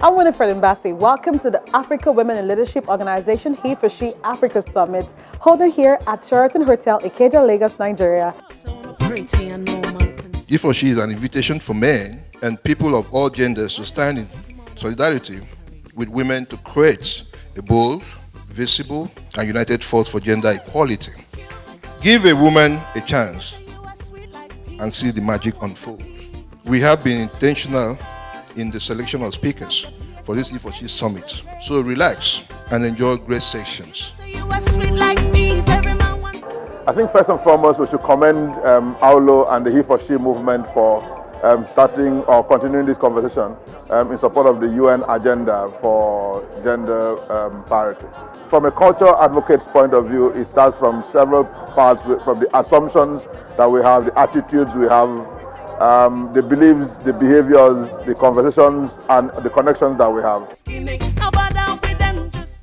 I'm Winifred Mbasi. Welcome to the Africa Women in Leadership Organization HeForShe Africa Summit, holding here at Sheraton Hotel, Ikeja, Lagos, Nigeria. HeForShe is an invitation for men and people of all genders to stand in solidarity with women to create a bold, visible, and united force for gender equality. Give a woman a chance and see the magic unfold. We have been intentional in the selection of speakers for this HeForShe Summit. So relax and enjoy great sessions. I think first and foremost we should commend AWLO and the HeForShe movement for starting or continuing this conversation in support of the UN agenda for gender parity. From a cultural advocate's point of view, it starts from several parts, from the assumptions that we have, the attitudes we have, the beliefs, the behaviors, the conversations, and the connections that we have.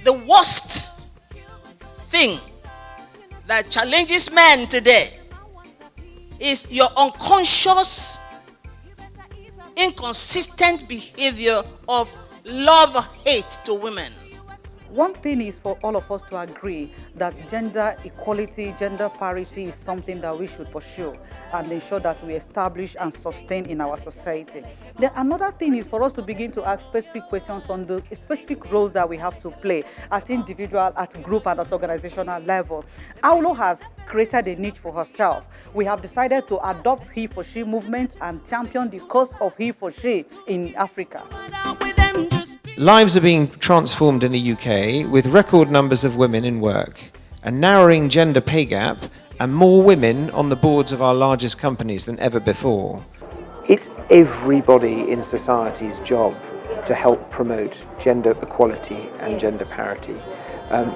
The worst thing that challenges men today is your unconscious, inconsistent behavior of love-hate to women. One thing is for all of us to agree that gender equality, gender parity is something that we should pursue and ensure that we establish and sustain in our society. Then another thing is for us to begin to ask specific questions on the specific roles that we have to play at individual, at group, and at organizational level. AWLO has created a niche for herself. We have decided to adopt HeForShe movement and champion the cause of HeForShe in Africa. Lives are being transformed in the UK with record numbers of women in work, a narrowing gender pay gap, and more women on the boards of our largest companies than ever before. It's everybody in society's job to help promote gender equality and gender parity.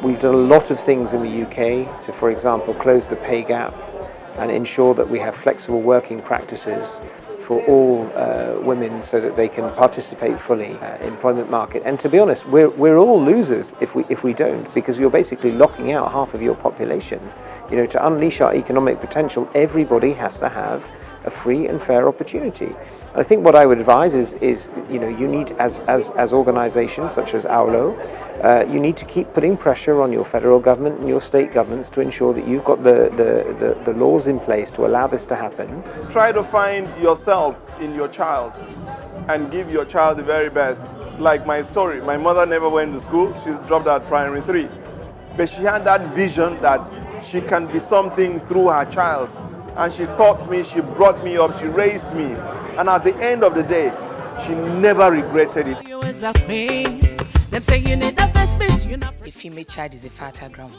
We've done a lot of things in the UK to, for example, close the pay gap and ensure that we have flexible working practices for all women so that they can participate fully in the employment market. And to be honest, we're all losers if we don't, because you're basically locking out half of your population. You know, to unleash our economic potential, everybody has to have a free and fair opportunity. I think what I would advise is you know, you need, as organizations such as AWLO, you need to keep putting pressure on your federal government and your state governments to ensure that you've got the laws in place to allow this to happen. Try to find yourself in your child and give your child the very best. Like my story, my mother never went to school, she's dropped out primary 3. But she had that vision that she can be something through her child. And she taught me, she brought me up, she raised me. And at the end of the day, she never regretted it. A female child is a fertile ground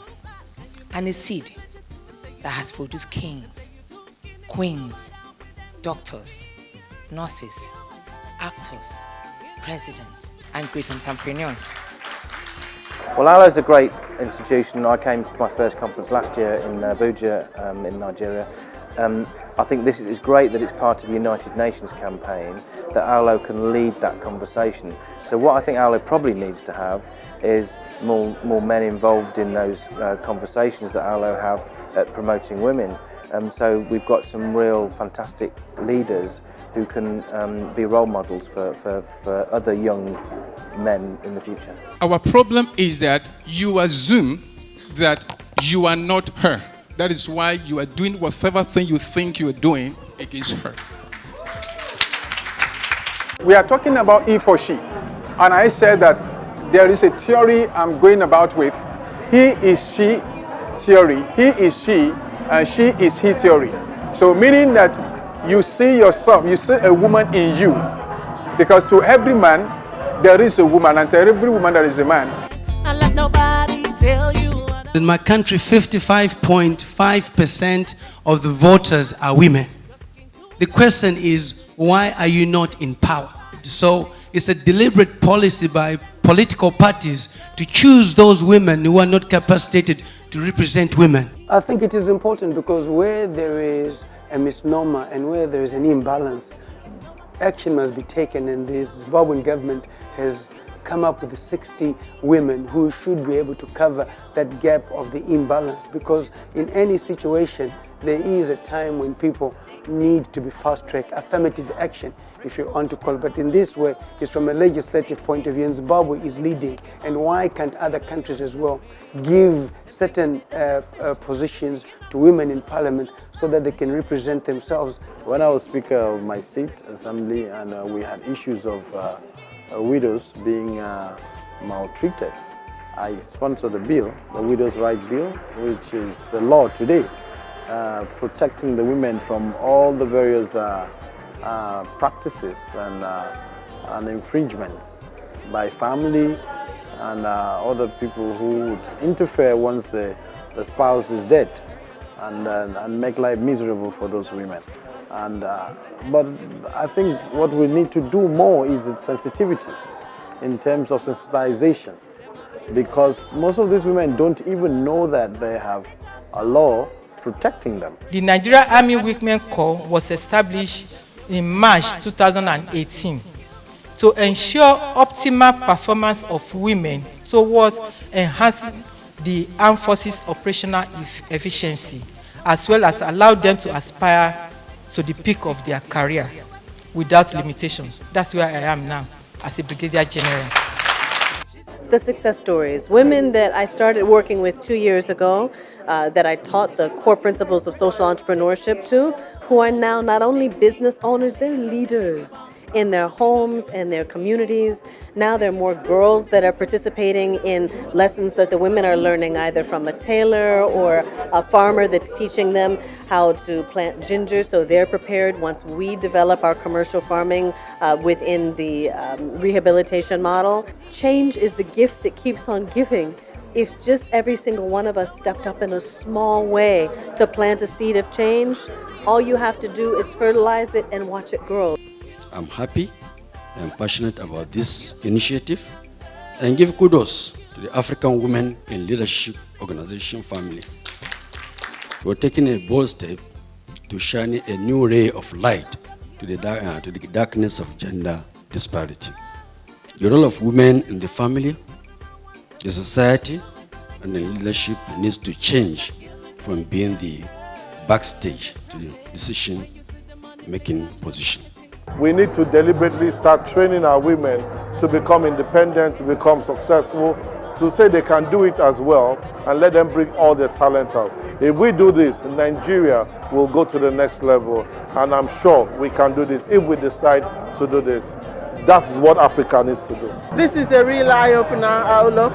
and a seed that has produced kings, queens, doctors, nurses, actors, presidents, and great entrepreneurs. Well, AWLO is a great institution. I came to my first conference last year in Abuja in Nigeria. I think this is great that it's part of the United Nations campaign, that AWLO can lead that conversation. So what I think AWLO probably needs to have is more men involved in those conversations that AWLO have at promoting women. So we've got some real fantastic leaders who can be role models for other young men in the future. Our problem is that you assume that you are not her. That is why you are doing whatever thing you think you are doing against her. We are talking about HeForShe, and I said that there is a theory I'm going about with he is she theory. He is she, and she is he theory. So meaning that you see yourself, you see a woman in you, because to every man there is a woman, and to every woman there is a man. And let nobody tell you. In my country, 55.5% of the voters are women. The question is, why are you not in power? So it's a deliberate policy by political parties to choose those women who are not capacitated to represent women. I think it is important because where there is a misnomer and where there is an imbalance, action must be taken, and the Zimbabwean government has come up with 60 women who should be able to cover that gap of the imbalance, because in any situation there is a time when people need to be fast-tracked. Affirmative action if you want to call it. But in this way, it's from a legislative point of view, and Zimbabwe is leading. And why can't other countries as well give certain positions to women in parliament so that they can represent themselves? When I was Speaker of my state assembly, and we had issues of widows being maltreated, I sponsored a bill, the Widows' Rights Bill, which is the law today, protecting the women from all the various practices and infringements by family and other people who would interfere once the spouse is dead and make life miserable for those women. But I think what we need to do more is sensitivity in terms of sensitization, because most of these women don't even know that they have a law protecting them. The Nigeria Army Women Corps was established in March 2018 to ensure optimal performance of women towards enhancing the armed forces' operational efficiency, as well as allow them to aspire to the peak of their career without limitations. That's where I am now as a Brigadier General. The success stories, women that I started working with 2 years ago, that I taught the core principles of social entrepreneurship to, who are now not only business owners, they're leaders in their homes and their communities. Now there are more girls that are participating in lessons that the women are learning, either from a tailor or a farmer that's teaching them how to plant ginger, so they're prepared once we develop our commercial farming within the rehabilitation model. Change is the gift that keeps on giving. If just every single one of us stepped up in a small way to plant a seed of change, all you have to do is fertilize it and watch it grow. I'm happy and passionate about this initiative and give kudos to the African Women in Leadership Organization family for taking a bold step to shine a new ray of light to the darkness of gender disparity. The role of women in the family, the society, and the leadership needs to change from being the backstage to the decision-making position. We need to deliberately start training our women to become independent, to become successful, to say they can do it as well, and let them bring all their talent out. If we do this, Nigeria will go to the next level, and I'm sure we can do this if we decide to do this. That is what Africa needs to do. This is a real eye-opener, AWLO.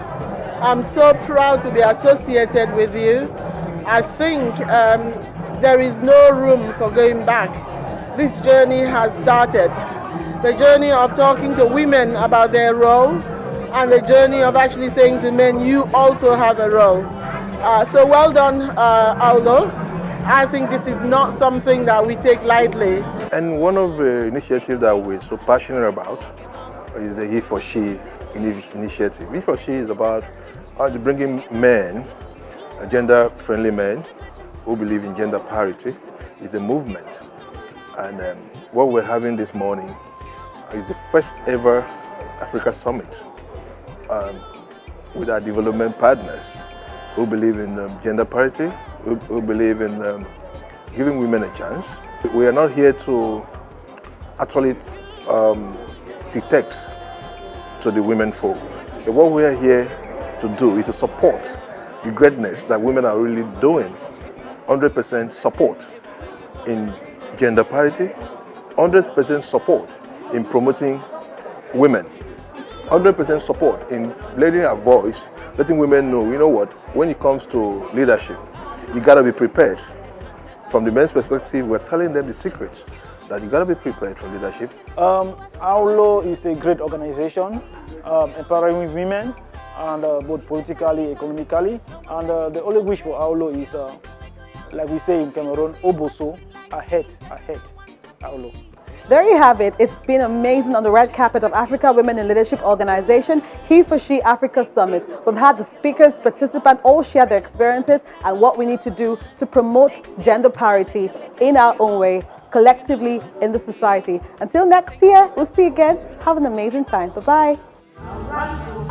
I'm so proud to be associated with you. I think there is no room for going back. This journey has started. The journey of talking to women about their role, and the journey of actually saying to men, you also have a role. So well done, AWLO. I think this is not something that we take lightly. And one of the initiatives that we're so passionate about is the HeForShe initiative. HeForShe is about bringing men, gender-friendly men who believe in gender parity. It's a movement. And what we're having this morning is the first ever Africa Summit with our development partners who believe in gender parity, who believe in giving women a chance. We are not here to actually dictate to the women folk. What we are here to do is to support the greatness that women are really doing. 100% support in gender parity, 100% support in promoting women, 100% support in letting our voice, letting women know, you know what, when it comes to leadership, you gotta be prepared. From the men's perspective, we're telling them the secrets, that you gotta be prepared for leadership. AWLO is a great organization, empowering women, and both politically, economically, and the only wish for AWLO is, like we say in Cameroon, Oboso, ahead, AWLO. There you have it. It's been amazing on the red carpet of Africa Women in Leadership Organization, HeForShe Africa Summit. We've had the speakers, participants all share their experiences and what we need to do to promote gender parity in our own way, collectively in the society. Until next year, we'll see you again. Have an amazing time. Bye-bye.